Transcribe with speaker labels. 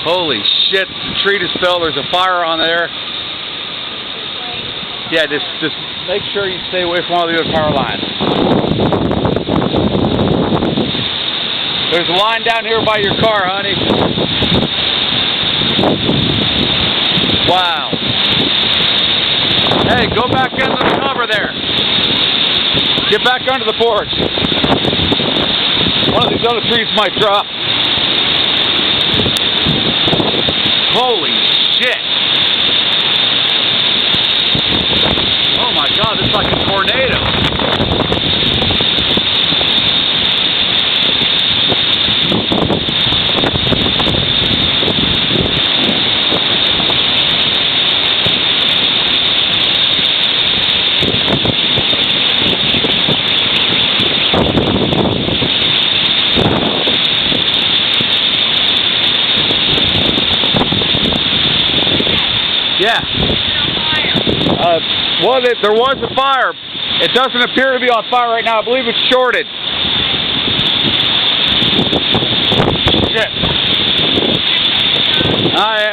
Speaker 1: Holy shit, the tree just fell. There's a fire on there. Yeah, just make sure you stay away from all the other power lines. There's a line down here by your car, honey. Wow. Hey, go back into the cover there. Get back under the porch. One of these other trees might drop. Holy shit. Oh my God, it's like a tornado. Yeah. Well, there was a fire. It doesn't appear to be on fire right now. I believe it's shorted. Shit. I am.